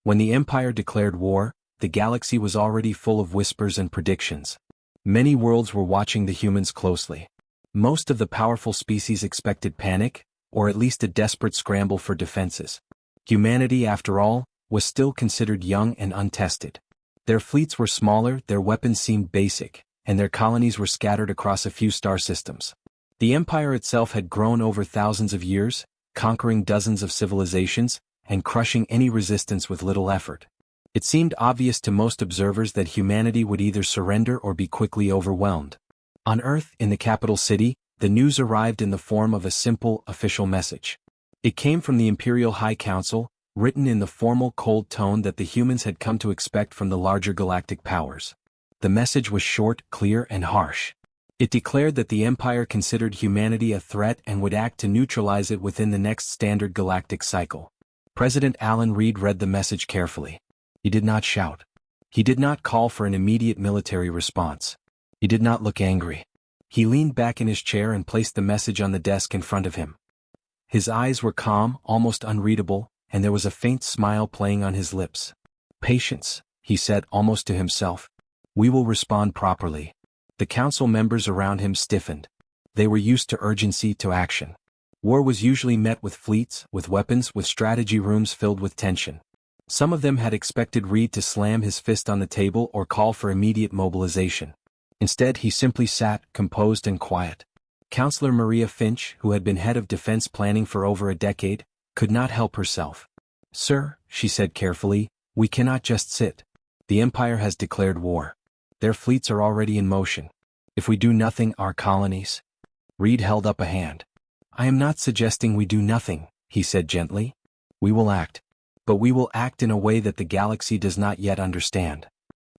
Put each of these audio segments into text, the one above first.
When the Empire declared war, the galaxy was already full of whispers and predictions. Many worlds were watching the humans closely. Most of the powerful species expected panic, or at least a desperate scramble for defenses. Humanity, after all, was still considered young and untested. Their fleets were smaller, their weapons seemed basic, and their colonies were scattered across a few star systems. The Empire itself had grown over thousands of years, conquering dozens of civilizations, and crushing any resistance with little effort. It seemed obvious to most observers that humanity would either surrender or be quickly overwhelmed. On Earth, in the capital city, the news arrived in the form of a simple, official message. It came from the Imperial High Council, written in the formal, cold tone that the humans had come to expect from the larger galactic powers. The message was short, clear, and harsh. It declared that the Empire considered humanity a threat and would act to neutralize it within the next standard galactic cycle. President Alan Reed read the message carefully. He did not shout. He did not call for an immediate military response. He did not look angry. He leaned back in his chair and placed the message on the desk in front of him. His eyes were calm, almost unreadable, and there was a faint smile playing on his lips. "Patience," he said almost to himself. "We will respond properly." The council members around him stiffened. They were used to urgency, to action. War was usually met with fleets, with weapons, with strategy rooms filled with tension. Some of them had expected Reed to slam his fist on the table or call for immediate mobilization. Instead, he simply sat, composed and quiet. Counselor Maria Finch, who had been head of defense planning for over a decade, could not help herself. "Sir," she said carefully, "we cannot just sit. The Empire has declared war. Their fleets are already in motion. If we do nothing, our colonies—" Reed held up a hand. "I am not suggesting we do nothing," he said gently. "We will act. But we will act in a way that the galaxy does not yet understand."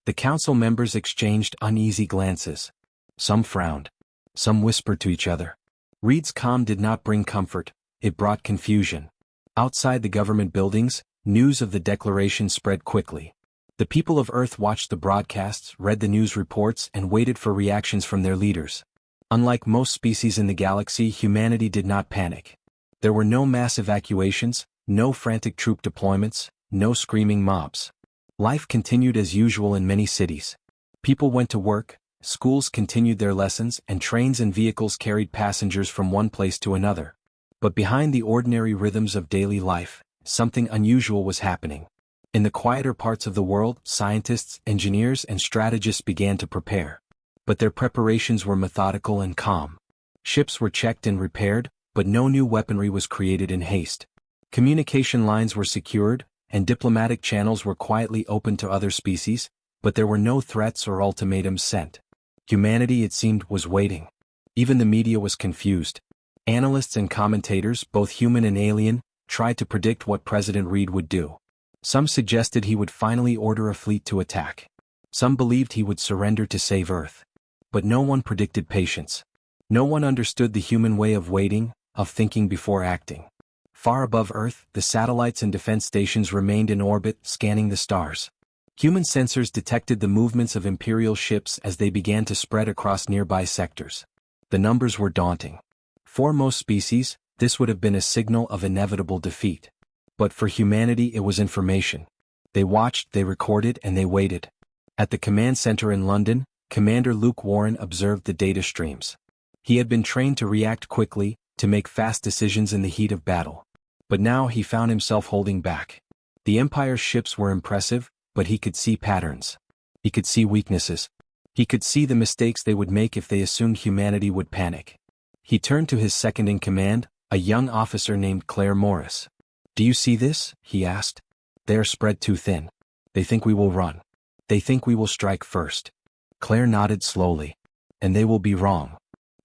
The council members exchanged uneasy glances. Some frowned. Some whispered to each other. Reed's calm did not bring comfort, it brought confusion. Outside the government buildings, news of the declaration spread quickly. The people of Earth watched the broadcasts, read the news reports, and waited for reactions from their leaders. Unlike most species in the galaxy, humanity did not panic. There were no mass evacuations, no frantic troop deployments, no screaming mobs. Life continued as usual in many cities. People went to work, schools continued their lessons, and trains and vehicles carried passengers from one place to another. But behind the ordinary rhythms of daily life, something unusual was happening. In the quieter parts of the world, scientists, engineers, and strategists began to prepare. But their preparations were methodical and calm. Ships were checked and repaired, but no new weaponry was created in haste. Communication lines were secured, and diplomatic channels were quietly opened to other species, but there were no threats or ultimatums sent. Humanity, it seemed, was waiting. Even the media was confused. Analysts and commentators, both human and alien, tried to predict what President Reed would do. Some suggested he would finally order a fleet to attack. Some believed he would surrender to save Earth. But no one predicted patience. No one understood the human way of waiting, of thinking before acting. Far above Earth, the satellites and defense stations remained in orbit, scanning the stars. Human sensors detected the movements of Imperial ships as they began to spread across nearby sectors. The numbers were daunting. For most species, this would have been a signal of inevitable defeat. But for humanity, it was information. They watched, they recorded, and they waited. At the command center in London, Commander Luke Warren observed the data streams. He had been trained to react quickly, to make fast decisions in the heat of battle. But now he found himself holding back. The Empire's ships were impressive, but he could see patterns. He could see weaknesses. He could see the mistakes they would make if they assumed humanity would panic. He turned to his second-in-command, a young officer named Claire Morris. "Do you see this?" he asked. "They are spread too thin. They think we will run. They think we will strike first." Claire nodded slowly. "And they will be wrong."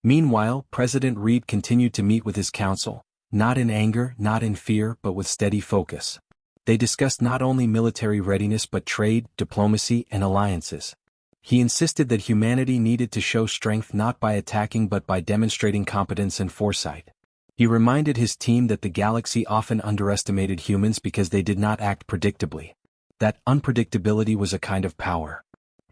Meanwhile, President Reed continued to meet with his council, not in anger, not in fear, but with steady focus. They discussed not only military readiness but trade, diplomacy, and alliances. He insisted that humanity needed to show strength not by attacking but by demonstrating competence and foresight. He reminded his team that the galaxy often underestimated humans because they did not act predictably. That unpredictability was a kind of power.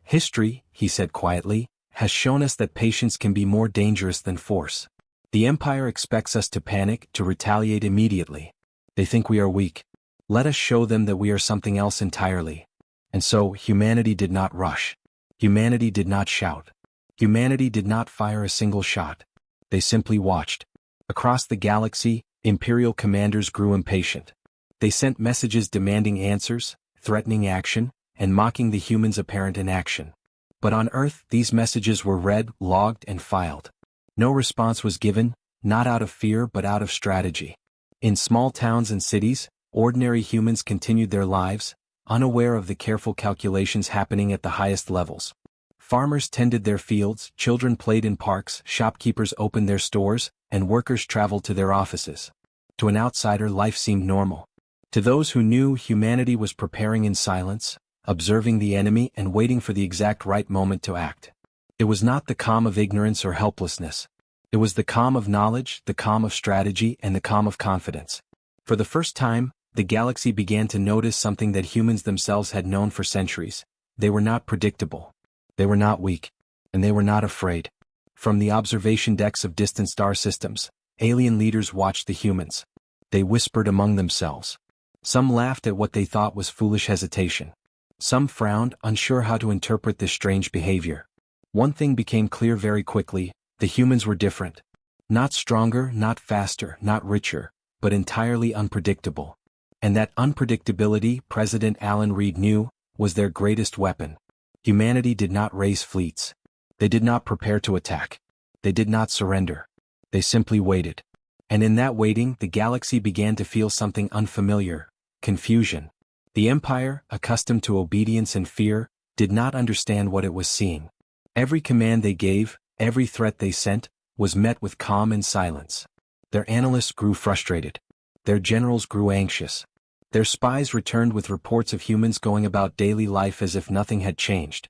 "History," he said quietly, "has shown us that patience can be more dangerous than force. The Empire expects us to panic, to retaliate immediately. They think we are weak. Let us show them that we are something else entirely. And so, humanity did not rush. Humanity did not shout. Humanity did not fire a single shot. They simply watched. Across the galaxy, Imperial commanders grew impatient. They sent messages demanding answers, threatening action, and mocking the humans' apparent inaction. But on Earth, these messages were read, logged, and filed. No response was given, not out of fear but out of strategy. In small towns and cities, ordinary humans continued their lives, unaware of the careful calculations happening at the highest levels. Farmers tended their fields, children played in parks, shopkeepers opened their stores, and workers traveled to their offices. To an outsider, life seemed normal. To those who knew, humanity was preparing in silence, observing the enemy and waiting for the exact right moment to act. It was not the calm of ignorance or helplessness. It was the calm of knowledge, the calm of strategy, and the calm of confidence. For the first time, the galaxy began to notice something that humans themselves had known for centuries. They were not predictable. They were not weak. And they were not afraid. From the observation decks of distant star systems, alien leaders watched the humans. They whispered among themselves. Some laughed at what they thought was foolish hesitation. Some frowned, unsure how to interpret this strange behavior. One thing became clear very quickly: the humans were different. Not stronger, not faster, not richer, but entirely unpredictable. And that unpredictability, President Alan Reed knew, was their greatest weapon. Humanity did not raise fleets. They did not prepare to attack. They did not surrender. They simply waited. And in that waiting, the galaxy began to feel something unfamiliar: confusion. The Empire, accustomed to obedience and fear, did not understand what it was seeing. Every command they gave, every threat they sent, was met with calm and silence. Their analysts grew frustrated. Their generals grew anxious. Their spies returned with reports of humans going about daily life as if nothing had changed.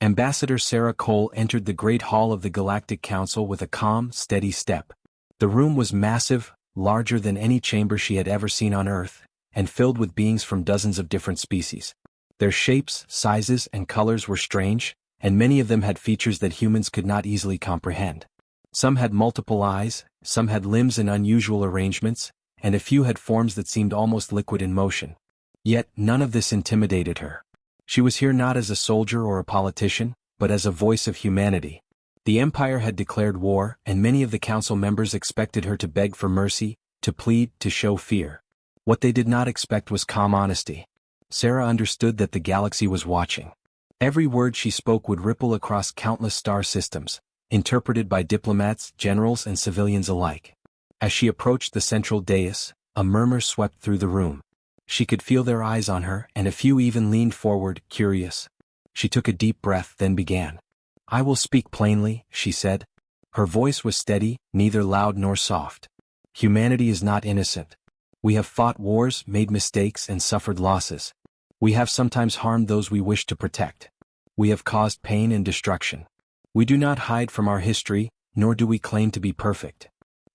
Ambassador Sarah Cole entered the Great Hall of the Galactic Council with a calm, steady step. The room was massive, larger than any chamber she had ever seen on Earth, and filled with beings from dozens of different species. Their shapes, sizes, and colors were strange, and many of them had features that humans could not easily comprehend. Some had multiple eyes, some had limbs in unusual arrangements, and a few had forms that seemed almost liquid in motion. Yet, none of this intimidated her. She was here not as a soldier or a politician, but as a voice of humanity. The Empire had declared war, and many of the council members expected her to beg for mercy, to plead, to show fear. What they did not expect was calm honesty. Sarah understood that the galaxy was watching. Every word she spoke would ripple across countless star systems, interpreted by diplomats, generals, and civilians alike. As she approached the central dais, a murmur swept through the room. She could feel their eyes on her, and a few even leaned forward, curious. She took a deep breath, then began. "I will speak plainly," she said. Her voice was steady, neither loud nor soft. "Humanity is not innocent. We have fought wars, made mistakes, and suffered losses. We have sometimes harmed those we wish to protect. We have caused pain and destruction. We do not hide from our history, nor do we claim to be perfect."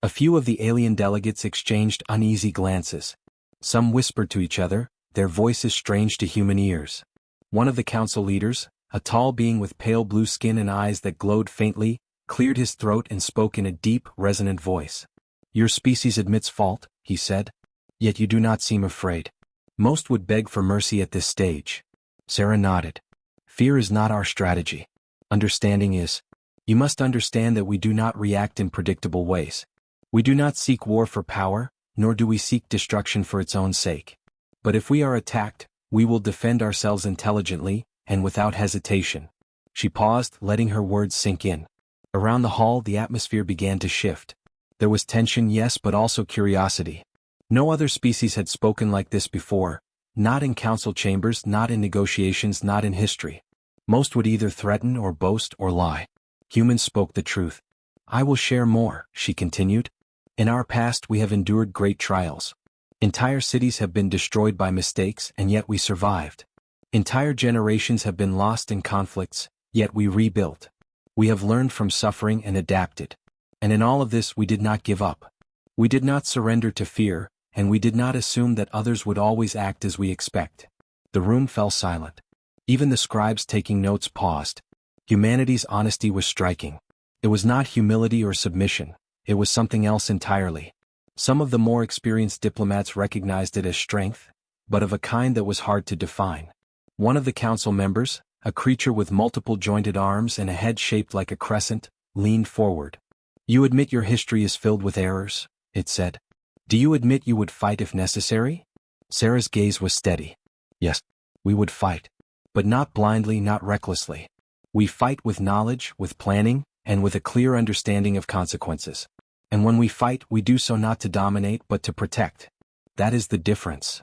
A few of the alien delegates exchanged uneasy glances. Some whispered to each other, their voices strange to human ears. One of the council leaders, a tall being with pale blue skin and eyes that glowed faintly, cleared his throat and spoke in a deep, resonant voice. "Your species admits fault," he said. "Yet you do not seem afraid. Most would beg for mercy at this stage." Sarah nodded. "Fear is not our strategy. Understanding is. You must understand that we do not react in predictable ways. We do not seek war for power, nor do we seek destruction for its own sake. But if we are attacked, we will defend ourselves intelligently, and without hesitation." She paused, letting her words sink in. Around the hall, the atmosphere began to shift. There was tension, yes, but also curiosity. No other species had spoken like this before, not in council chambers, not in negotiations, not in history. Most would either threaten or boast or lie. Humans spoke the truth. "I will share more," she continued. "In our past we have endured great trials. Entire cities have been destroyed by mistakes, and yet we survived. Entire generations have been lost in conflicts, yet we rebuilt. We have learned from suffering and adapted. And in all of this we did not give up. We did not surrender to fear, and we did not assume that others would always act as we expect." The room fell silent. Even the scribes taking notes paused. Humanity's honesty was striking. It was not humility or submission. It was something else entirely. Some of the more experienced diplomats recognized it as strength, but of a kind that was hard to define. One of the council members, a creature with multiple jointed arms and a head shaped like a crescent, leaned forward. "You admit your history is filled with errors," it said. "Do you admit you would fight if necessary?" Sarah's gaze was steady. "Yes, we would fight. But not blindly, not recklessly. We fight with knowledge, with planning, and with a clear understanding of consequences. And when we fight, we do so not to dominate but to protect. That is the difference."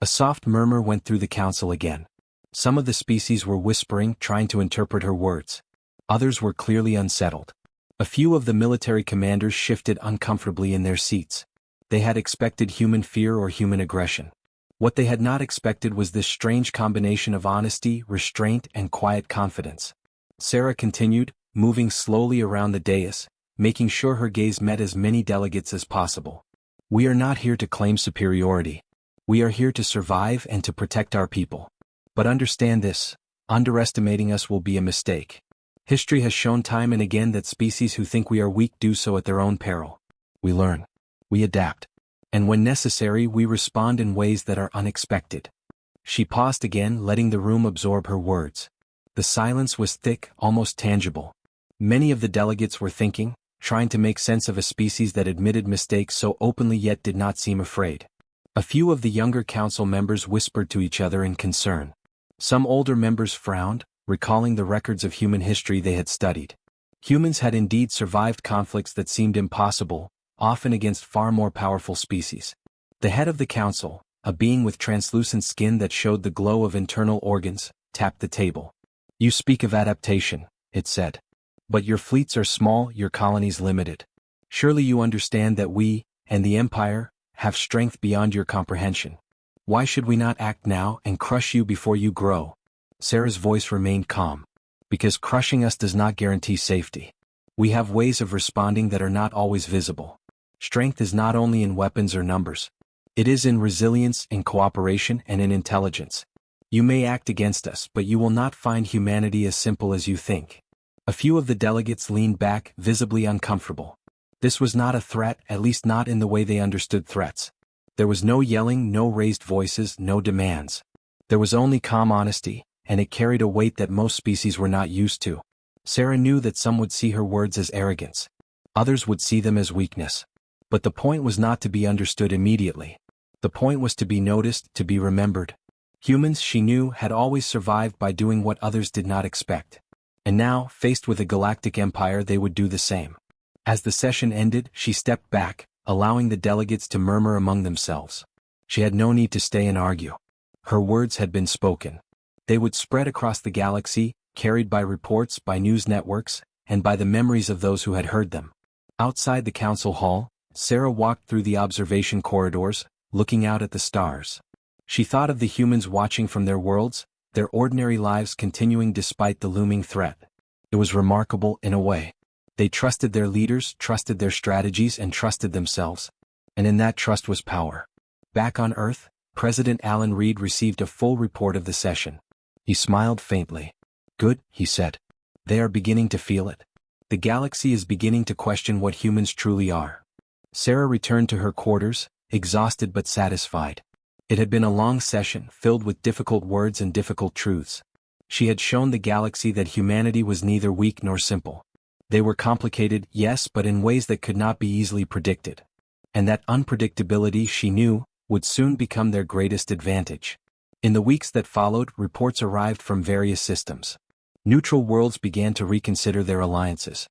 A soft murmur went through the council again. Some of the species were whispering, trying to interpret her words. Others were clearly unsettled. A few of the military commanders shifted uncomfortably in their seats. They had expected human fear or human aggression. What they had not expected was this strange combination of honesty, restraint, and quiet confidence. Sarah continued, moving slowly around the dais, making sure her gaze met as many delegates as possible. "We are not here to claim superiority. We are here to survive and to protect our people. But understand this, underestimating us will be a mistake. History has shown time and again that species who think we are weak do so at their own peril. We learn. We adapt. And when necessary, we respond in ways that are unexpected." She paused again, letting the room absorb her words. The silence was thick, almost tangible. Many of the delegates were thinking, trying to make sense of a species that admitted mistakes so openly yet did not seem afraid. A few of the younger council members whispered to each other in concern. Some older members frowned, recalling the records of human history they had studied. Humans had indeed survived conflicts that seemed impossible, often against far more powerful species. The head of the council, a being with translucent skin that showed the glow of internal organs, tapped the table. "You speak of adaptation," it said. "But your fleets are small, your colonies limited. Surely you understand that we, and the Empire, have strength beyond your comprehension. Why should we not act now and crush you before you grow?" Sarah's voice remained calm. "Because crushing us does not guarantee safety. We have ways of responding that are not always visible. Strength is not only in weapons or numbers. It is in resilience, in cooperation, and in intelligence. You may act against us, but you will not find humanity as simple as you think." A few of the delegates leaned back, visibly uncomfortable. This was not a threat, at least not in the way they understood threats. There was no yelling, no raised voices, no demands. There was only calm honesty, and it carried a weight that most species were not used to. Sarah knew that some would see her words as arrogance. Others would see them as weakness. But the point was not to be understood immediately. The point was to be noticed, to be remembered. Humans, she knew, had always survived by doing what others did not expect. And now, faced with a galactic empire, they would do the same. As the session ended, she stepped back, allowing the delegates to murmur among themselves. She had no need to stay and argue. Her words had been spoken. They would spread across the galaxy, carried by reports, by news networks, and by the memories of those who had heard them. Outside the council hall, Sarah walked through the observation corridors, looking out at the stars. She thought of the humans watching from their worlds, their ordinary lives continuing despite the looming threat. It was remarkable in a way. They trusted their leaders, trusted their strategies, and trusted themselves. And in that trust was power. Back on Earth, President Alan Reed received a full report of the session. He smiled faintly. "Good," he said. "They are beginning to feel it. The galaxy is beginning to question what humans truly are." Sarah returned to her quarters, exhausted but satisfied. It had been a long session, filled with difficult words and difficult truths. She had shown the galaxy that humanity was neither weak nor simple. They were complicated, yes, but in ways that could not be easily predicted. And that unpredictability, she knew, would soon become their greatest advantage. In the weeks that followed, reports arrived from various systems. Neutral worlds began to reconsider their alliances.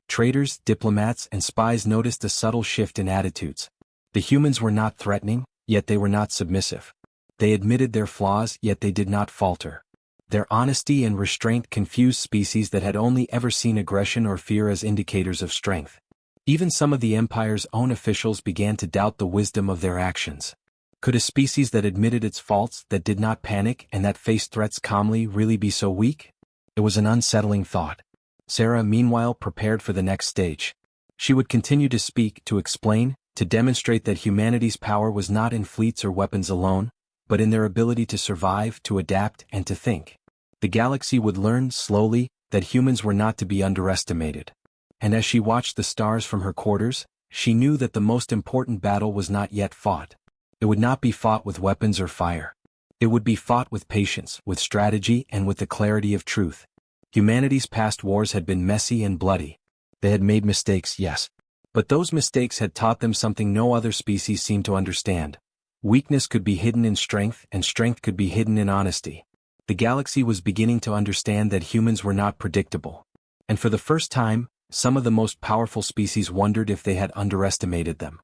Traders, diplomats, and spies noticed a subtle shift in attitudes. The humans were not threatening, yet they were not submissive. They admitted their flaws, yet they did not falter. Their honesty and restraint confused species that had only ever seen aggression or fear as indicators of strength. Even some of the Empire's own officials began to doubt the wisdom of their actions. Could a species that admitted its faults, that did not panic, and that faced threats calmly really be so weak? It was an unsettling thought. Sarah, meanwhile, prepared for the next stage. She would continue to speak, to explain, to demonstrate that humanity's power was not in fleets or weapons alone, but in their ability to survive, to adapt, and to think. The galaxy would learn, slowly, that humans were not to be underestimated. And as she watched the stars from her quarters, she knew that the most important battle was not yet fought. It would not be fought with weapons or fire. It would be fought with patience, with strategy, and with the clarity of truth. Humanity's past wars had been messy and bloody. They had made mistakes, yes. But those mistakes had taught them something no other species seemed to understand. Weakness could be hidden in strength, and strength could be hidden in honesty. The galaxy was beginning to understand that humans were not predictable. And for the first time, some of the most powerful species wondered if they had underestimated them.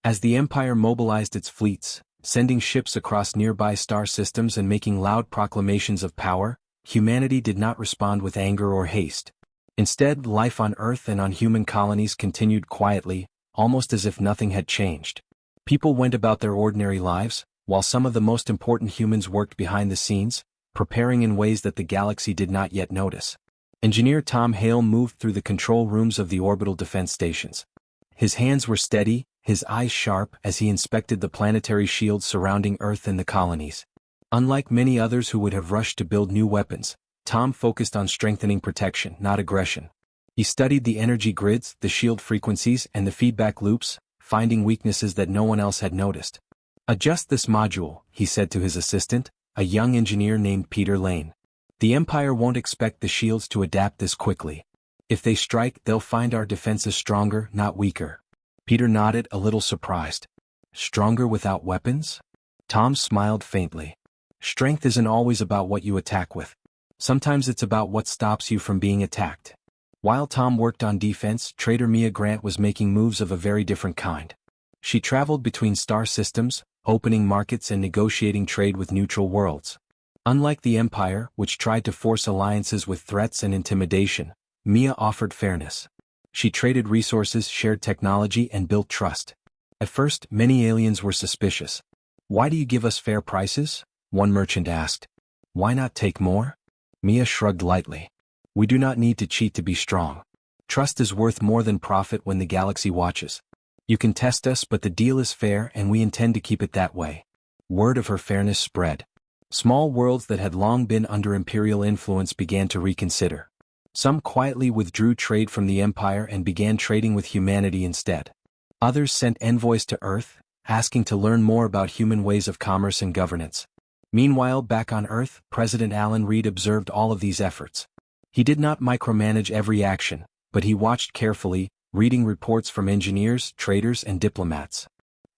As the Empire mobilized its fleets, sending ships across nearby star systems and making loud proclamations of power, humanity did not respond with anger or haste. Instead, life on Earth and on human colonies continued quietly, almost as if nothing had changed. People went about their ordinary lives, while some of the most important humans worked behind the scenes, preparing in ways that the galaxy did not yet notice. Engineer Tom Hale moved through the control rooms of the orbital defense stations. His hands were steady, his eyes sharp as he inspected the planetary shields surrounding Earth and the colonies. Unlike many others who would have rushed to build new weapons, Tom focused on strengthening protection, not aggression. He studied the energy grids, the shield frequencies, and the feedback loops, finding weaknesses that no one else had noticed. "Adjust this module," he said to his assistant, a young engineer named Peter Lane. "The Empire won't expect the shields to adapt this quickly. If they strike, they'll find our defenses stronger, not weaker." Peter nodded, a little surprised. "Stronger without weapons?" Tom smiled faintly. "Strength isn't always about what you attack with. Sometimes it's about what stops you from being attacked." While Tom worked on defense, trader Mia Grant was making moves of a very different kind. She traveled between star systems, opening markets and negotiating trade with neutral worlds. Unlike the Empire, which tried to force alliances with threats and intimidation, Mia offered fairness. She traded resources, shared technology, and built trust. At first, many aliens were suspicious. "Why do you give us fair prices?" one merchant asked. "Why not take more?" Mia shrugged lightly. "We do not need to cheat to be strong. Trust is worth more than profit when the galaxy watches. You can test us, but the deal is fair and we intend to keep it that way." Word of her fairness spread. Small worlds that had long been under imperial influence began to reconsider. Some quietly withdrew trade from the Empire and began trading with humanity instead. Others sent envoys to Earth, asking to learn more about human ways of commerce and governance. Meanwhile, back on Earth, President Alan Reed observed all of these efforts. He did not micromanage every action, but he watched carefully, reading reports from engineers, traders, and diplomats.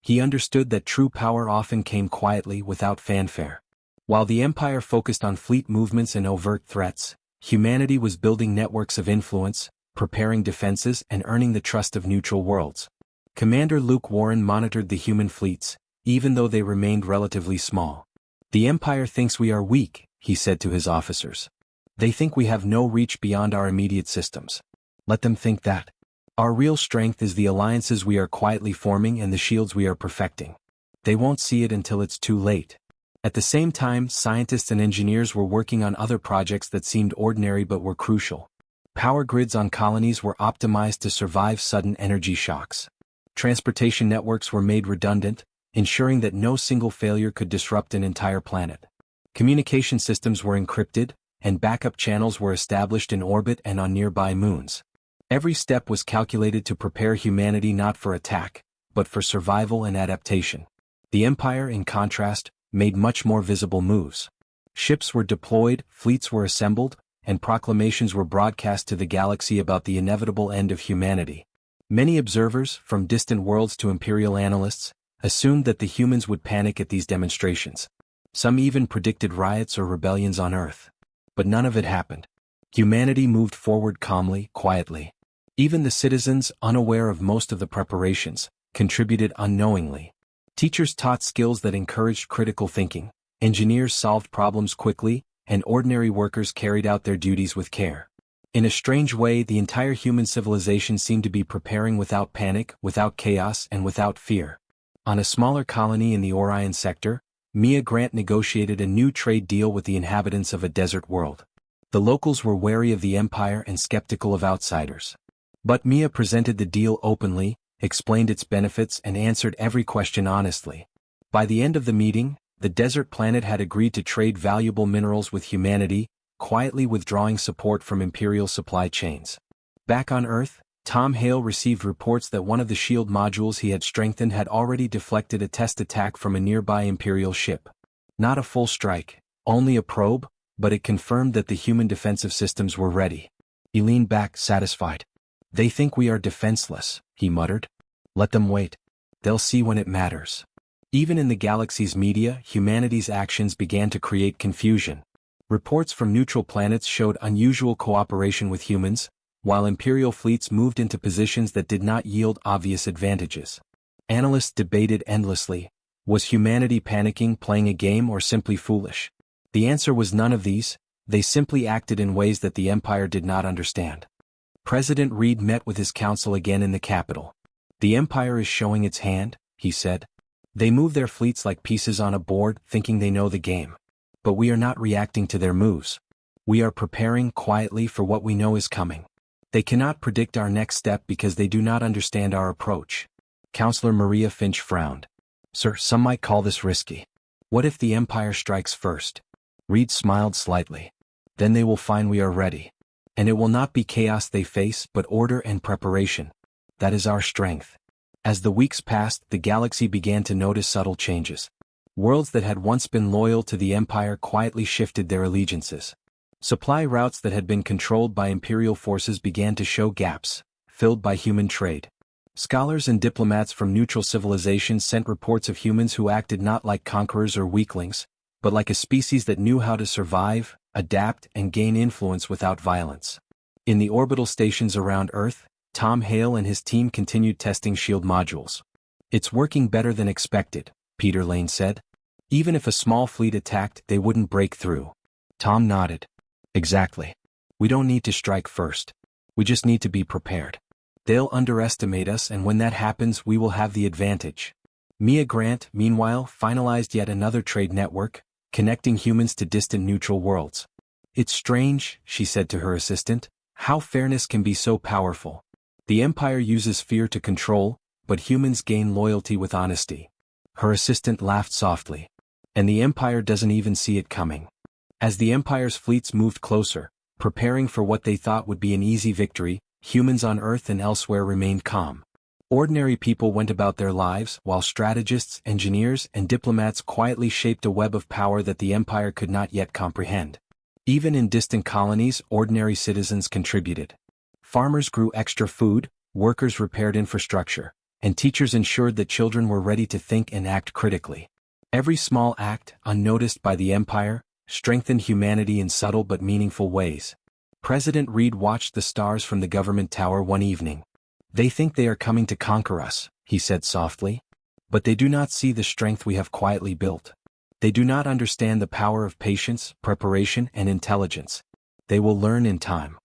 He understood that true power often came quietly, without fanfare. While the Empire focused on fleet movements and overt threats, humanity was building networks of influence, preparing defenses, and earning the trust of neutral worlds. Commander Luke Warren monitored the human fleets, even though they remained relatively small. "The Empire thinks we are weak," he said to his officers. "They think we have no reach beyond our immediate systems. Let them think that. Our real strength is the alliances we are quietly forming and the shields we are perfecting. They won't see it until it's too late." At the same time, scientists and engineers were working on other projects that seemed ordinary but were crucial. Power grids on colonies were optimized to survive sudden energy shocks. Transportation networks were made redundant, ensuring that no single failure could disrupt an entire planet. Communication systems were encrypted, and backup channels were established in orbit and on nearby moons. Every step was calculated to prepare humanity not for attack, but for survival and adaptation. The Empire, in contrast, made much more visible moves. Ships were deployed, fleets were assembled, and proclamations were broadcast to the galaxy about the inevitable end of humanity. Many observers, from distant worlds to imperial analysts, assumed that the humans would panic at these demonstrations. Some even predicted riots or rebellions on Earth. But none of it happened. Humanity moved forward calmly, quietly. Even the citizens, unaware of most of the preparations, contributed unknowingly. Teachers taught skills that encouraged critical thinking, engineers solved problems quickly, and ordinary workers carried out their duties with care. In a strange way, the entire human civilization seemed to be preparing without panic, without chaos, and without fear. On a smaller colony in the Orion sector, Mia Grant negotiated a new trade deal with the inhabitants of a desert world. The locals were wary of the Empire and skeptical of outsiders. But Mia presented the deal openly, explained its benefits, and answered every question honestly. By the end of the meeting, the desert planet had agreed to trade valuable minerals with humanity, quietly withdrawing support from imperial supply chains. Back on Earth, Tom Hale received reports that one of the shield modules he had strengthened had already deflected a test attack from a nearby Imperial ship. Not a full strike, only a probe, but it confirmed that the human defensive systems were ready. He leaned back, satisfied. "They think we are defenseless," he muttered. "Let them wait. They'll see when it matters." Even in the galaxy's media, humanity's actions began to create confusion. Reports from neutral planets showed unusual cooperation with humans, while Imperial fleets moved into positions that did not yield obvious advantages. Analysts debated endlessly. Was humanity panicking, playing a game, or simply foolish? The answer was none of these. They simply acted in ways that the Empire did not understand. President Reed met with his council again in the capital. "The Empire is showing its hand," he said. "They move their fleets like pieces on a board, thinking they know the game. But we are not reacting to their moves. We are preparing quietly for what we know is coming. They cannot predict our next step because they do not understand our approach." Counselor Maria Finch frowned. "Sir, some might call this risky. What if the Empire strikes first?" Reed smiled slightly. "Then they will find we are ready. And it will not be chaos they face, but order and preparation. That is our strength." As the weeks passed, the galaxy began to notice subtle changes. Worlds that had once been loyal to the Empire quietly shifted their allegiances. Supply routes that had been controlled by Imperial forces began to show gaps, filled by human trade. Scholars and diplomats from neutral civilizations sent reports of humans who acted not like conquerors or weaklings, but like a species that knew how to survive, adapt, and gain influence without violence. In the orbital stations around Earth, Tom Hale and his team continued testing shield modules. "It's working better than expected," Peter Lane said. "Even if a small fleet attacked, they wouldn't break through." Tom nodded. "Exactly. We don't need to strike first. We just need to be prepared. They'll underestimate us, and when that happens, we will have the advantage." Mia Grant, meanwhile, finalized yet another trade network, connecting humans to distant neutral worlds. "It's strange," she said to her assistant, "how fairness can be so powerful. The Empire uses fear to control, but humans gain loyalty with honesty." Her assistant laughed softly. "And the Empire doesn't even see it coming." As the Empire's fleets moved closer, preparing for what they thought would be an easy victory, humans on Earth and elsewhere remained calm. Ordinary people went about their lives, while strategists, engineers, and diplomats quietly shaped a web of power that the Empire could not yet comprehend. Even in distant colonies, ordinary citizens contributed. Farmers grew extra food, workers repaired infrastructure, and teachers ensured that children were ready to think and act critically. Every small act, unnoticed by the Empire, strengthened humanity in subtle but meaningful ways. President Reed watched the stars from the government tower one evening. "They think they are coming to conquer us," he said softly. "But they do not see the strength we have quietly built. They do not understand the power of patience, preparation, and intelligence. They will learn in time."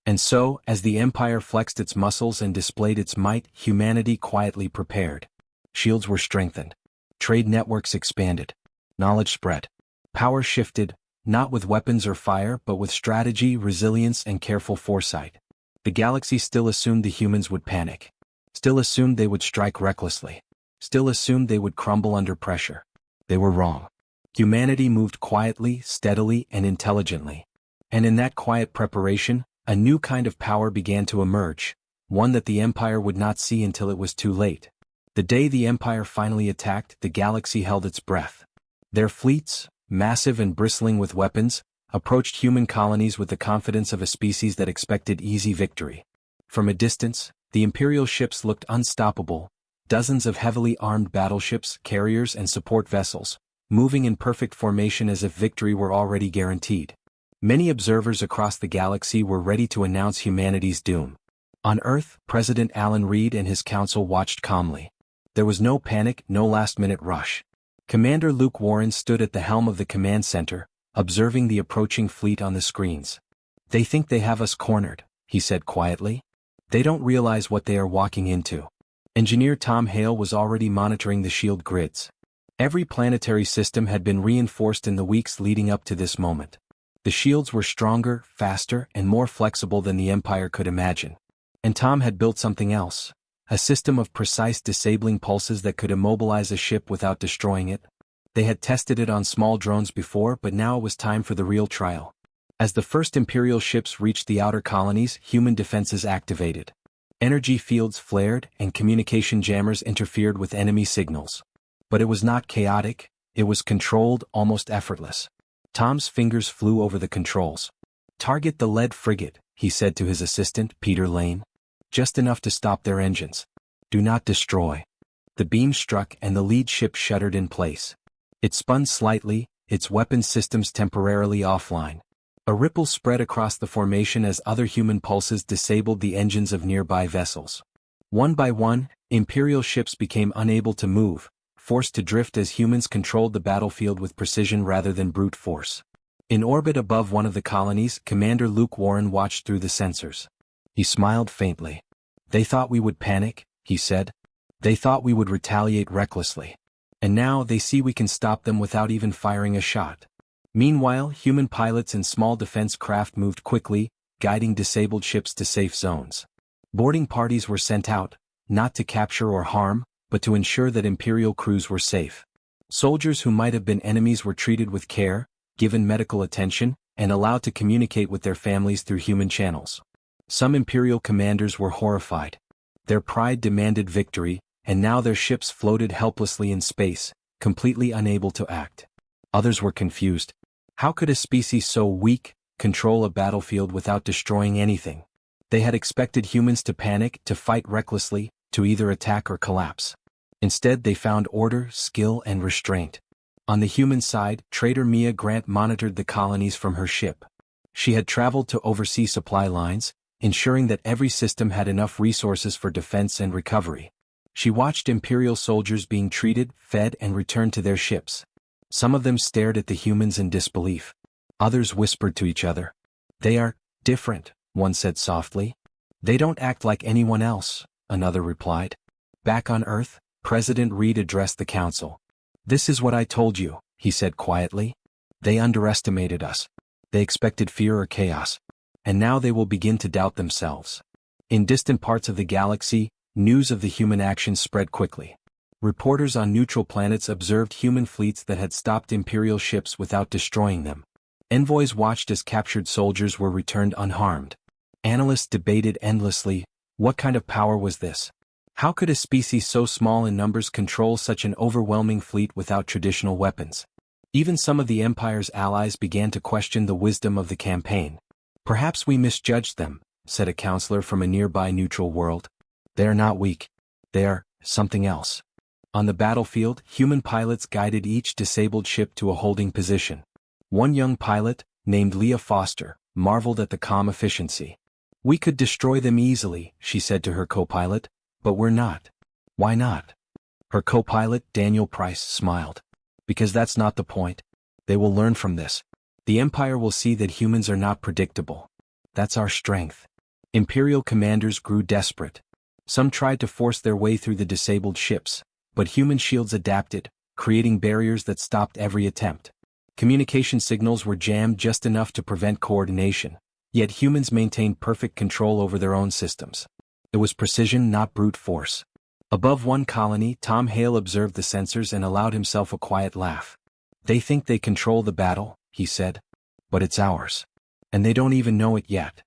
And so, as the Empire flexed its muscles and displayed its might, humanity quietly prepared. Shields were strengthened. Trade networks expanded. Knowledge spread. Power shifted, not with weapons or fire, but with strategy, resilience, and careful foresight. The galaxy still assumed the humans would panic. Still assumed they would strike recklessly. Still assumed they would crumble under pressure. They were wrong. Humanity moved quietly, steadily, and intelligently. And in that quiet preparation, a new kind of power began to emerge, one that the Empire would not see until it was too late. The day the Empire finally attacked, the galaxy held its breath. Their fleets, massive and bristling with weapons, approached human colonies with the confidence of a species that expected easy victory. From a distance, the Imperial ships looked unstoppable, dozens of heavily armed battleships, carriers, and support vessels, moving in perfect formation as if victory were already guaranteed. Many observers across the galaxy were ready to announce humanity's doom. On Earth, President Alan Reed and his council watched calmly. There was no panic, no last-minute rush. Commander Luke Warren stood at the helm of the command center, observing the approaching fleet on the screens. "They think they have us cornered," he said quietly. "They don't realize what they are walking into." Engineer Tom Hale was already monitoring the shield grids. Every planetary system had been reinforced in the weeks leading up to this moment. The shields were stronger, faster, and more flexible than the Empire could imagine. And Tom had built something else. A system of precise disabling pulses that could immobilize a ship without destroying it. They had tested it on small drones before, but now it was time for the real trial. As the first Imperial ships reached the outer colonies, human defenses activated. Energy fields flared and communication jammers interfered with enemy signals. But it was not chaotic, it was controlled, almost effortless. Tom's fingers flew over the controls. "Target the lead frigate," he said to his assistant, Peter Lane. "Just enough to stop their engines. Do not destroy." The beam struck and the lead ship shuddered in place. It spun slightly, its weapons systems temporarily offline. A ripple spread across the formation as other human pulses disabled the engines of nearby vessels. One by one, Imperial ships became unable to move, forced to drift as humans controlled the battlefield with precision rather than brute force. In orbit above one of the colonies, Commander Luke Warren watched through the sensors. He smiled faintly. "They thought we would panic," he said. "They thought we would retaliate recklessly. And now they see we can stop them without even firing a shot." Meanwhile, human pilots and small defense craft moved quickly, guiding disabled ships to safe zones. Boarding parties were sent out, not to capture or harm, but to ensure that Imperial crews were safe. Soldiers who might have been enemies were treated with care, given medical attention, and allowed to communicate with their families through human channels. Some Imperial commanders were horrified. Their pride demanded victory, and now their ships floated helplessly in space, completely unable to act. Others were confused. How could a species so weak control a battlefield without destroying anything? They had expected humans to panic, to fight recklessly, to either attack or collapse. Instead, they found order, skill, and restraint. On the human side, Trader Mia Grant monitored the colonies from her ship. She had traveled to oversee supply lines, ensuring that every system had enough resources for defense and recovery. She watched Imperial soldiers being treated, fed, and returned to their ships. Some of them stared at the humans in disbelief. Others whispered to each other. "They are different," one said softly. "They don't act like anyone else," another replied. Back on Earth, President Reed addressed the council. "This is what I told you," he said quietly. "They underestimated us. They expected fear or chaos. And now they will begin to doubt themselves." In distant parts of the galaxy, news of the human action spread quickly. Reporters on neutral planets observed human fleets that had stopped Imperial ships without destroying them. Envoys watched as captured soldiers were returned unharmed. Analysts debated endlessly, what kind of power was this? How could a species so small in numbers control such an overwhelming fleet without traditional weapons? Even some of the Empire's allies began to question the wisdom of the campaign. "Perhaps we misjudged them," said a counselor from a nearby neutral world. "They are not weak. They are something else." On the battlefield, human pilots guided each disabled ship to a holding position. One young pilot, named Leah Foster, marveled at the calm efficiency. "We could destroy them easily," she said to her co-pilot, "but we're not." "Why not?" Her co-pilot, Daniel Price, smiled. "Because that's not the point. They will learn from this. The Empire will see that humans are not predictable. That's our strength." Imperial commanders grew desperate. Some tried to force their way through the disabled ships, but human shields adapted, creating barriers that stopped every attempt. Communication signals were jammed just enough to prevent coordination, yet humans maintained perfect control over their own systems. It was precision, not brute force. Above one colony, Tom Hale observed the sensors and allowed himself a quiet laugh. "They think they control the battle," he said. "But it's ours. And they don't even know it yet."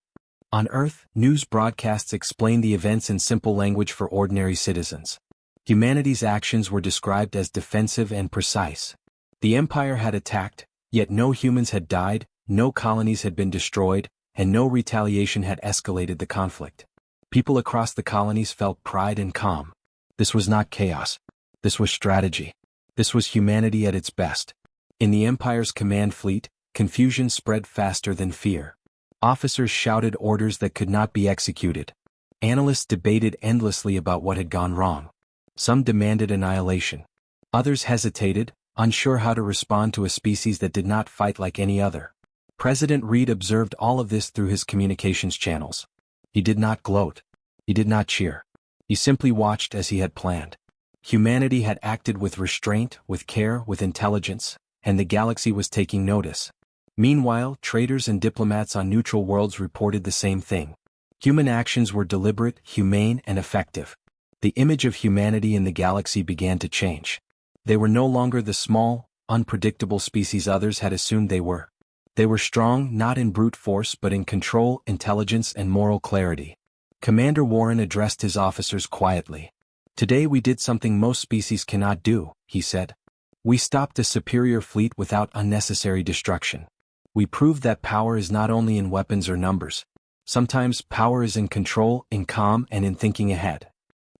On Earth, news broadcasts explained the events in simple language for ordinary citizens. Humanity's actions were described as defensive and precise. The Empire had attacked, yet no humans had died, no colonies had been destroyed, and no retaliation had escalated the conflict. People across the colonies felt pride and calm. This was not chaos. This was strategy. This was humanity at its best. In the Empire's command fleet, confusion spread faster than fear. Officers shouted orders that could not be executed. Analysts debated endlessly about what had gone wrong. Some demanded annihilation. Others hesitated, unsure how to respond to a species that did not fight like any other. President Reed observed all of this through his communications channels. He did not gloat. He did not cheer. He simply watched as he had planned. Humanity had acted with restraint, with care, with intelligence, and the galaxy was taking notice. Meanwhile, traders and diplomats on neutral worlds reported the same thing. Human actions were deliberate, humane, and effective. The image of humanity in the galaxy began to change. They were no longer the small, unpredictable species others had assumed they were. They were strong not in brute force but in control, intelligence, and moral clarity. Commander Warren addressed his officers quietly. "Today we did something most species cannot do," he said. "We stopped a superior fleet without unnecessary destruction. We proved that power is not only in weapons or numbers. Sometimes power is in control, in calm, and in thinking ahead."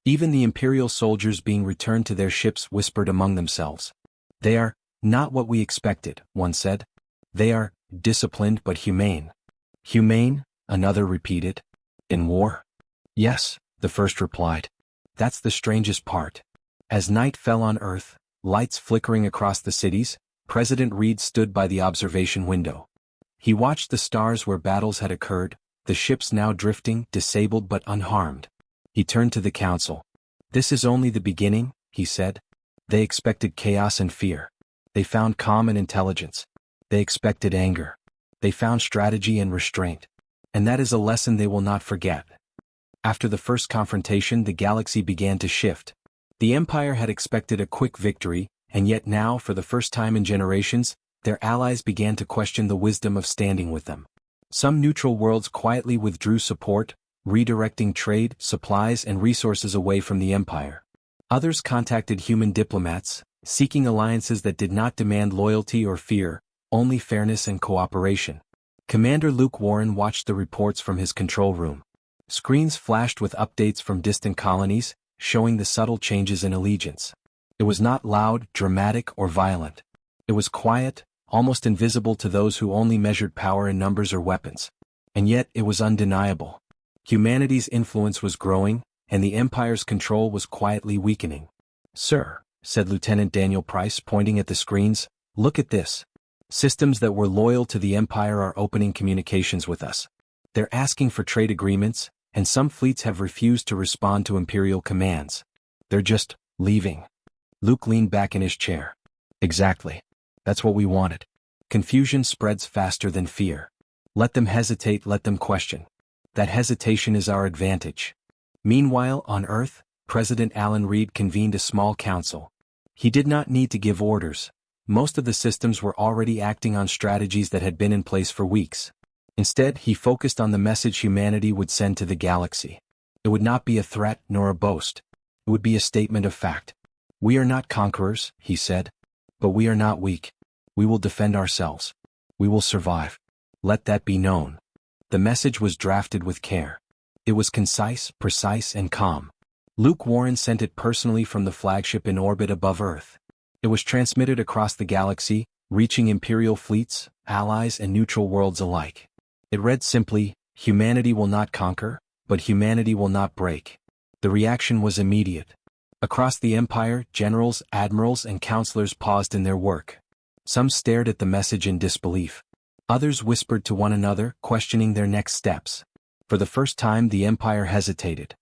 Even the Imperial soldiers being returned to their ships whispered among themselves. "They are not what we expected," one said. "They are disciplined but humane." "Humane?" another repeated. "In war?" "Yes," the first replied. "That's the strangest part." As night fell on Earth, lights flickering across the cities, President Reed stood by the observation window. He watched the stars where battles had occurred, the ships now drifting, disabled but unharmed. He turned to the council. "This is only the beginning," he said. "They expected chaos and fear. They found calm and intelligence. They expected anger. They found strategy and restraint. And that is a lesson they will not forget." After the first confrontation, the galaxy began to shift. The Empire had expected a quick victory, and yet now, for the first time in generations, their allies began to question the wisdom of standing with them. Some neutral worlds quietly withdrew support, redirecting trade, supplies, and resources away from the Empire. Others contacted human diplomats, seeking alliances that did not demand loyalty or fear, only fairness and cooperation. Commander Luke Warren watched the reports from his control room. Screens flashed with updates from distant colonies, showing the subtle changes in allegiance. It was not loud, dramatic, or violent. It was quiet, almost invisible to those who only measured power in numbers or weapons. And yet it was undeniable. Humanity's influence was growing, and the Empire's control was quietly weakening. "Sir," said Lieutenant Daniel Price, pointing at the screens, "look at this. Systems that were loyal to the Empire are opening communications with us. They're asking for trade agreements, and some fleets have refused to respond to Imperial commands. They're just leaving." Luke leaned back in his chair. "Exactly. That's what we wanted." Confusion spreads faster than fear. Let them hesitate, let them question. That hesitation is our advantage. Meanwhile, on Earth, President Alan Reed convened a small council. He did not need to give orders. Most of the systems were already acting on strategies that had been in place for weeks. Instead, he focused on the message humanity would send to the galaxy. It would not be a threat nor a boast. It would be a statement of fact. "We are not conquerors," he said, "but we are not weak. We will defend ourselves. We will survive. Let that be known." The message was drafted with care. It was concise, precise, and calm. Luke Warren sent it personally from the flagship in orbit above Earth. It was transmitted across the galaxy, reaching Imperial fleets, allies, and neutral worlds alike. It read simply, "Humanity will not conquer, but humanity will not break." The reaction was immediate. Across the Empire, generals, admirals, and counselors paused in their work. Some stared at the message in disbelief. Others whispered to one another, questioning their next steps. For the first time, the Empire hesitated.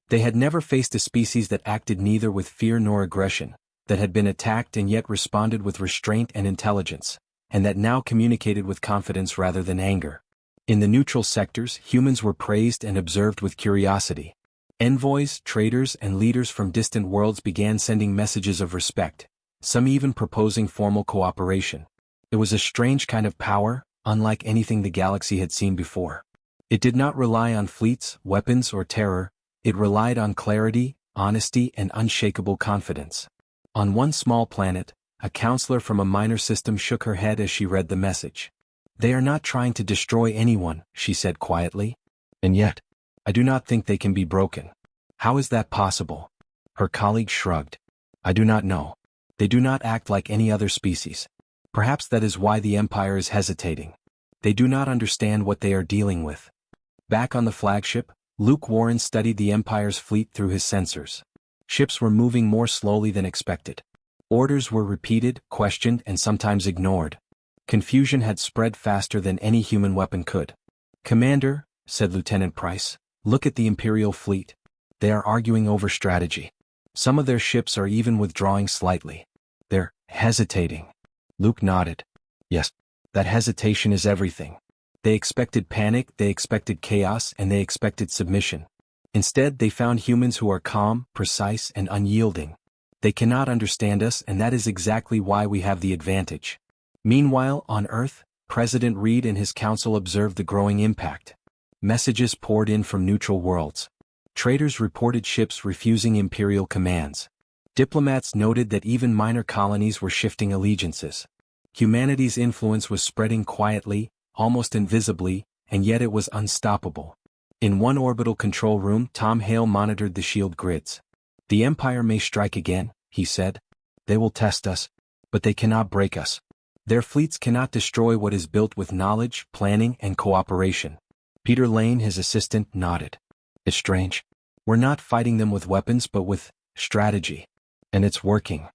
They had never faced a species that acted neither with fear nor aggression, that had been attacked and yet responded with restraint and intelligence, and that now communicated with confidence rather than anger. In the neutral sectors, humans were praised and observed with curiosity. Envoys, traders, and leaders from distant worlds began sending messages of respect, some even proposing formal cooperation. It was a strange kind of power, unlike anything the galaxy had seen before. It did not rely on fleets, weapons, or terror. It relied on clarity, honesty, and unshakable confidence. On one small planet, a counselor from a minor system shook her head as she read the message. "They are not trying to destroy anyone," she said quietly. "And yet, I do not think they can be broken." "How is that possible?" Her colleague shrugged. "I do not know. They do not act like any other species. Perhaps that is why the Empire is hesitating. They do not understand what they are dealing with." Back on the flagship, Luke Warren studied the Empire's fleet through his sensors. Ships were moving more slowly than expected. Orders were repeated, questioned, and sometimes ignored. Confusion had spread faster than any human weapon could. "Commander," said Lieutenant Price, "look at the Imperial fleet. They are arguing over strategy. Some of their ships are even withdrawing slightly. They're hesitating." Luke nodded. "Yes, that hesitation is everything. They expected panic, they expected chaos, and they expected submission. Instead, they found humans who are calm, precise, and unyielding. They cannot understand us, and that is exactly why we have the advantage." Meanwhile, on Earth, President Reed and his council observed the growing impact. Messages poured in from neutral worlds. Traders reported ships refusing imperial commands. Diplomats noted that even minor colonies were shifting allegiances. Humanity's influence was spreading quietly, almost invisibly, and yet it was unstoppable. In one orbital control room, Tom Hale monitored the shield grids. "The Empire may strike again," he said. "They will test us, but they cannot break us. Their fleets cannot destroy what is built with knowledge, planning, and cooperation." Peter Lane, his assistant, nodded. "It's strange. We're not fighting them with weapons but with strategy. And it's working."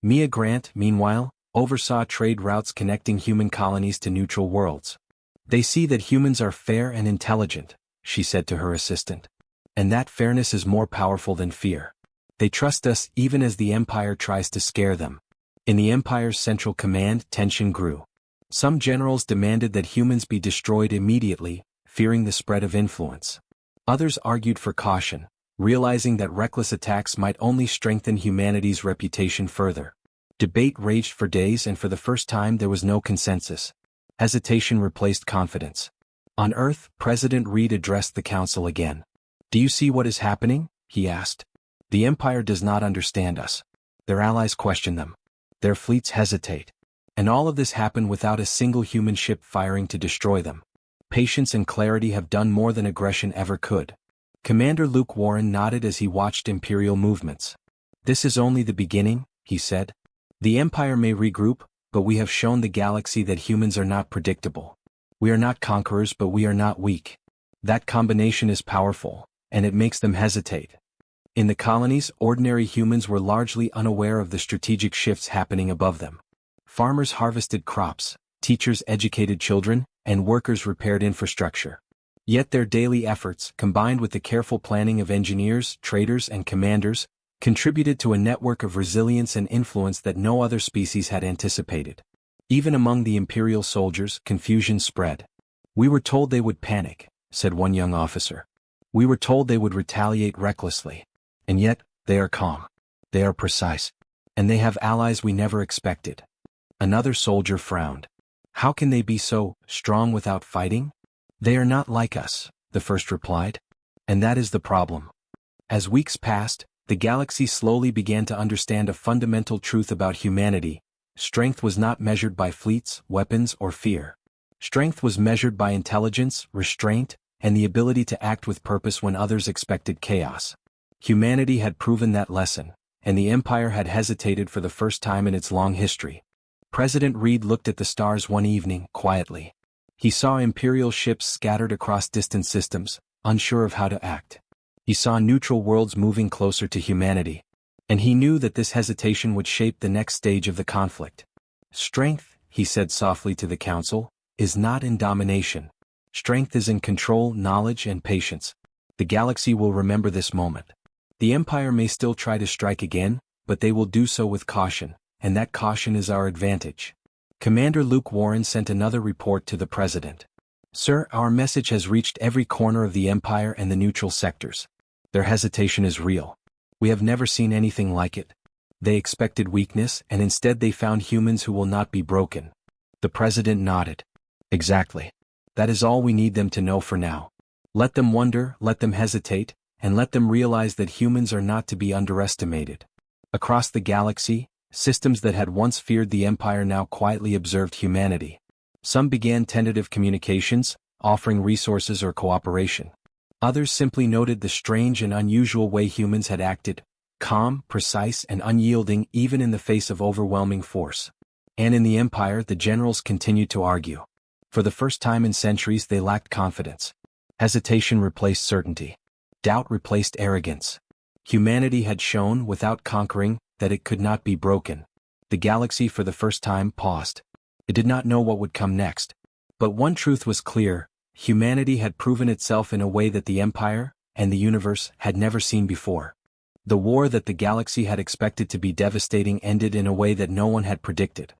Mia Grant, meanwhile, oversaw trade routes connecting human colonies to neutral worlds. "They see that humans are fair and intelligent," she said to her assistant. "And that fairness is more powerful than fear. They trust us even as the Empire tries to scare them." In the Empire's central command, tension grew. Some generals demanded that humans be destroyed immediately, fearing the spread of influence. Others argued for caution, realizing that reckless attacks might only strengthen humanity's reputation further. Debate raged for days, and for the first time there was no consensus. Hesitation replaced confidence. On Earth, President Reed addressed the Council again. "Do you see what is happening?" he asked. "The Empire does not understand us. Their allies question them. Their fleets hesitate. And all of this happened without a single human ship firing to destroy them. Patience and clarity have done more than aggression ever could." Commander Luke Warren nodded as he watched Imperial movements. "This is only the beginning," he said. "The Empire may regroup, but we have shown the galaxy that humans are not predictable. We are not conquerors, but we are not weak. That combination is powerful, and it makes them hesitate." In the colonies, ordinary humans were largely unaware of the strategic shifts happening above them. Farmers harvested crops, teachers educated children, and workers repaired infrastructure. Yet their daily efforts, combined with the careful planning of engineers, traders, and commanders, contributed to a network of resilience and influence that no other species had anticipated. Even among the Imperial soldiers, confusion spread. "We were told they would panic," said one young officer. "We were told they would retaliate recklessly. And yet, they are calm. They are precise. And they have allies we never expected." Another soldier frowned. "How can they be so strong without fighting?" "They are not like us," the first replied. "And that is the problem." As weeks passed, the galaxy slowly began to understand a fundamental truth about humanity. Strength was not measured by fleets, weapons, or fear. Strength was measured by intelligence, restraint, and the ability to act with purpose when others expected chaos. Humanity had proven that lesson, and the Empire had hesitated for the first time in its long history. President Reed looked at the stars one evening, quietly. He saw Imperial ships scattered across distant systems, unsure of how to act. He saw neutral worlds moving closer to humanity. And he knew that this hesitation would shape the next stage of the conflict. "Strength," he said softly to the Council, "is not in domination. Strength is in control, knowledge, and patience. The galaxy will remember this moment. The Empire may still try to strike again, but they will do so with caution, and that caution is our advantage." Commander Luke Warren sent another report to the President. "Sir, our message has reached every corner of the Empire and the neutral sectors. Their hesitation is real. We have never seen anything like it. They expected weakness, and instead they found humans who will not be broken." The President nodded. "Exactly. That is all we need them to know for now. Let them wonder, let them hesitate, and let them realize that humans are not to be underestimated." Across the galaxy, systems that had once feared the Empire now quietly observed humanity. Some began tentative communications, offering resources or cooperation. Others simply noted the strange and unusual way humans had acted, calm, precise, and unyielding even in the face of overwhelming force. And in the Empire, the generals continued to argue. For the first time in centuries, they lacked confidence. Hesitation replaced certainty. Doubt replaced arrogance. Humanity had shown, without conquering, that it could not be broken. The galaxy for the first time paused. It did not know what would come next. But one truth was clear: humanity had proven itself in a way that the Empire, and the universe, had never seen before. The war that the galaxy had expected to be devastating ended in a way that no one had predicted.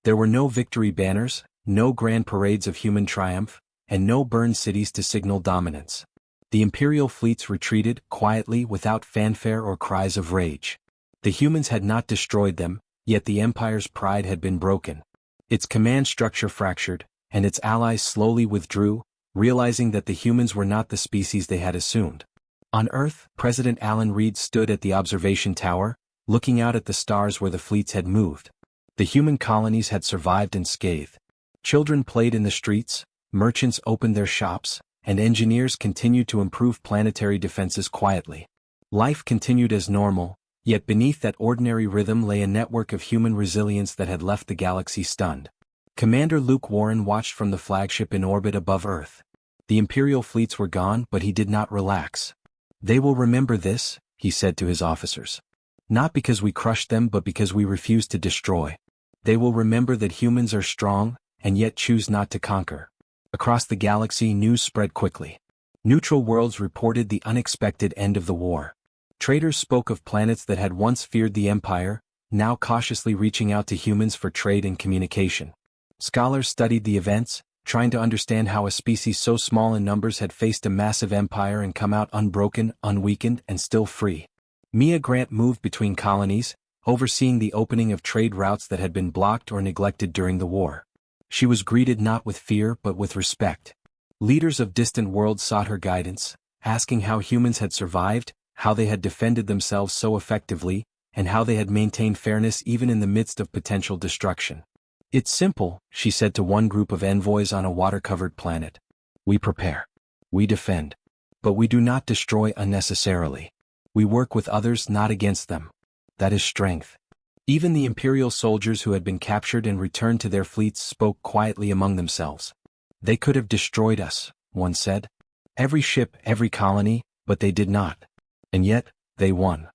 There were no victory banners, no grand parades of human triumph, and no burned cities to signal dominance. The Imperial fleets retreated, quietly, without fanfare or cries of rage. The humans had not destroyed them, yet the Empire's pride had been broken. Its command structure fractured, and its allies slowly withdrew, realizing that the humans were not the species they had assumed. On Earth, President Alan Reed stood at the observation tower, looking out at the stars where the fleets had moved. The human colonies had survived unscathed. Children played in the streets, merchants opened their shops, and engineers continued to improve planetary defenses quietly. Life continued as normal, yet beneath that ordinary rhythm lay a network of human resilience that had left the galaxy stunned. Commander Luke Warren watched from the flagship in orbit above Earth. The Imperial fleets were gone, but he did not relax. "They will remember this," he said to his officers. "Not because we crushed them, but because we refused to destroy. They will remember that humans are strong, and yet choose not to conquer." Across the galaxy, news spread quickly. Neutral worlds reported the unexpected end of the war. Traders spoke of planets that had once feared the Empire, now cautiously reaching out to humans for trade and communication. Scholars studied the events, trying to understand how a species so small in numbers had faced a massive empire and come out unbroken, unweakened, and still free. Mia Grant moved between colonies, overseeing the opening of trade routes that had been blocked or neglected during the war. She was greeted not with fear but with respect. Leaders of distant worlds sought her guidance, asking how humans had survived, how they had defended themselves so effectively, and how they had maintained fairness even in the midst of potential destruction. "It's simple," she said to one group of envoys on a water-covered planet. "We prepare. We defend. But we do not destroy unnecessarily. We work with others, not against them. That is strength." Even the Imperial soldiers who had been captured and returned to their fleets spoke quietly among themselves. "They could have destroyed us," one said. "Every ship, every colony, but they did not. And yet, they won."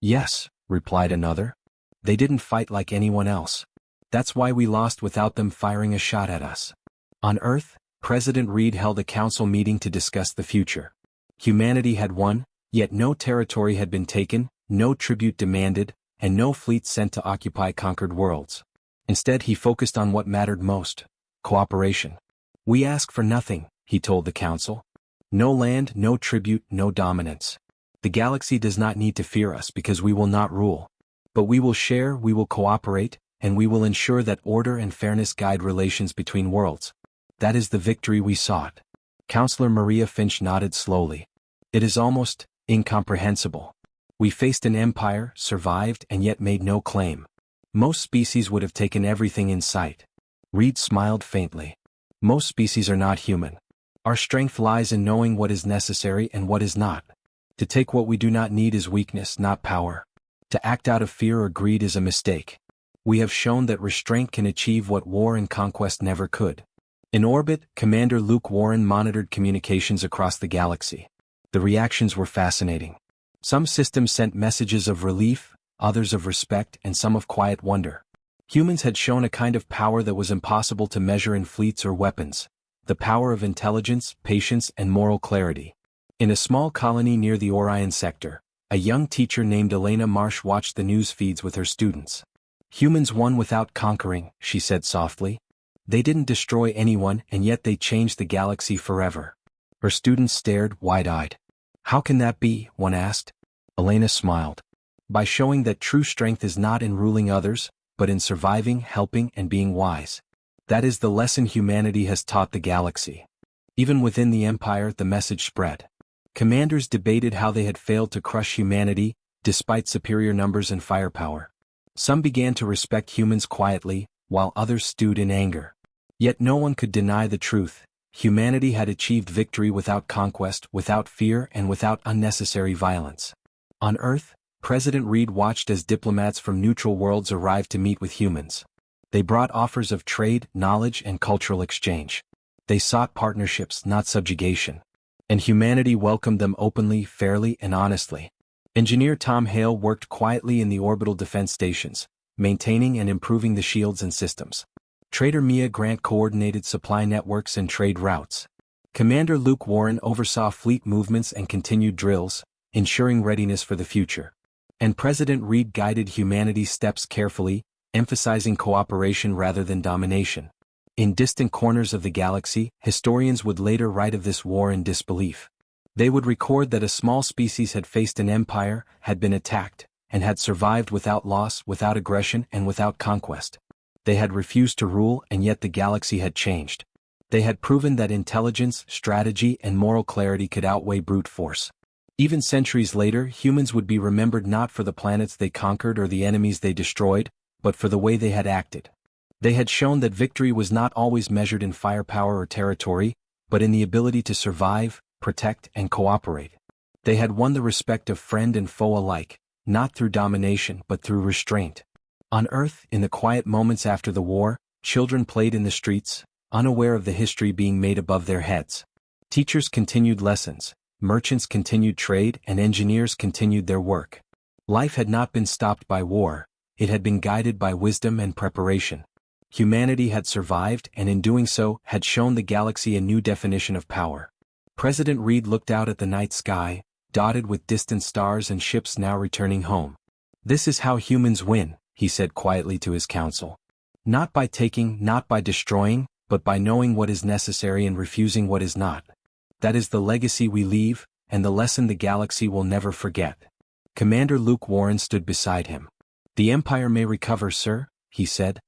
"Yes," replied another. "They didn't fight like anyone else. That's why we lost without them firing a shot at us." On Earth, President Reed held a council meeting to discuss the future. Humanity had won, yet no territory had been taken, no tribute demanded, and no fleets sent to occupy conquered worlds. Instead, he focused on what mattered most: cooperation. "We ask for nothing," he told the council. "No land, no tribute, no dominance. The galaxy does not need to fear us because we will not rule. But we will share, we will cooperate, and we will ensure that order and fairness guide relations between worlds. That is the victory we sought." Counselor Maria Finch nodded slowly. "It is almost incomprehensible. We faced an empire, survived, and yet made no claim. Most species would have taken everything in sight." Reed smiled faintly. "Most species are not human. Our strength lies in knowing what is necessary and what is not. To take what we do not need is weakness, not power. To act out of fear or greed is a mistake. We have shown that restraint can achieve what war and conquest never could." In orbit, Commander Luke Warren monitored communications across the galaxy. The reactions were fascinating. Some systems sent messages of relief, others of respect, and some of quiet wonder. Humans had shown a kind of power that was impossible to measure in fleets or weapons: the power of intelligence, patience, and moral clarity. In a small colony near the Orion sector, a young teacher named Elena Marsh watched the news feeds with her students. "Humans won without conquering," she said softly. "They didn't destroy anyone, and yet they changed the galaxy forever." Her students stared, wide-eyed. "How can that be?" one asked. Elena smiled. "By showing that true strength is not in ruling others, but in surviving, helping, and being wise. That is the lesson humanity has taught the galaxy." Even within the Empire, the message spread. Commanders debated how they had failed to crush humanity, despite superior numbers and firepower. Some began to respect humans quietly, while others stewed in anger. Yet no one could deny the truth: humanity had achieved victory without conquest, without fear, and without unnecessary violence. On Earth, President Reed watched as diplomats from neutral worlds arrived to meet with humans. They brought offers of trade, knowledge, and cultural exchange. They sought partnerships, not subjugation. And humanity welcomed them openly, fairly, and honestly. Engineer Tom Hale worked quietly in the orbital defense stations, maintaining and improving the shields and systems. Trader Mia Grant coordinated supply networks and trade routes. Commander Luke Warren oversaw fleet movements and continued drills, ensuring readiness for the future. And President Reed guided humanity's steps carefully, emphasizing cooperation rather than domination. In distant corners of the galaxy, historians would later write of this war in disbelief. They would record that a small species had faced an empire, had been attacked, and had survived without loss, without aggression, and without conquest. They had refused to rule, and yet the galaxy had changed. They had proven that intelligence, strategy, and moral clarity could outweigh brute force. Even centuries later, humans would be remembered not for the planets they conquered or the enemies they destroyed, but for the way they had acted. They had shown that victory was not always measured in firepower or territory, but in the ability to survive, protect, and cooperate. They had won the respect of friend and foe alike, not through domination but through restraint. On Earth, in the quiet moments after the war, children played in the streets, unaware of the history being made above their heads. Teachers continued lessons, merchants continued trade, and engineers continued their work. Life had not been stopped by war, it had been guided by wisdom and preparation. Humanity had survived and in doing so had shown the galaxy a new definition of power. President Reed looked out at the night sky, dotted with distant stars and ships now returning home. "This is how humans win," he said quietly to his council. "Not by taking, not by destroying, but by knowing what is necessary and refusing what is not. That is the legacy we leave, and the lesson the galaxy will never forget." Commander Luke Warren stood beside him. "The Empire may recover, sir," he said.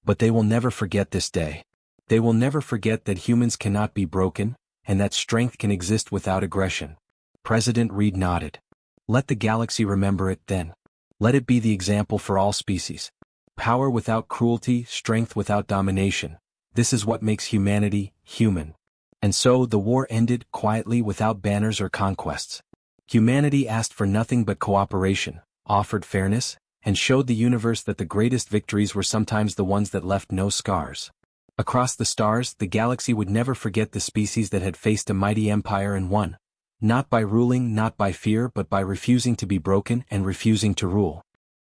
"But they will never forget this day. They will never forget that humans cannot be broken, and that strength can exist without aggression." President Reed nodded. "Let the galaxy remember it, then. Let it be the example for all species. Power without cruelty, strength without domination. This is what makes humanity human." And so the war ended quietly without banners or conquests. Humanity asked for nothing but cooperation, offered fairness, and showed the universe that the greatest victories were sometimes the ones that left no scars. Across the stars, the galaxy would never forget the species that had faced a mighty empire and won. Not by ruling, not by fear, but by refusing to be broken and refusing to rule.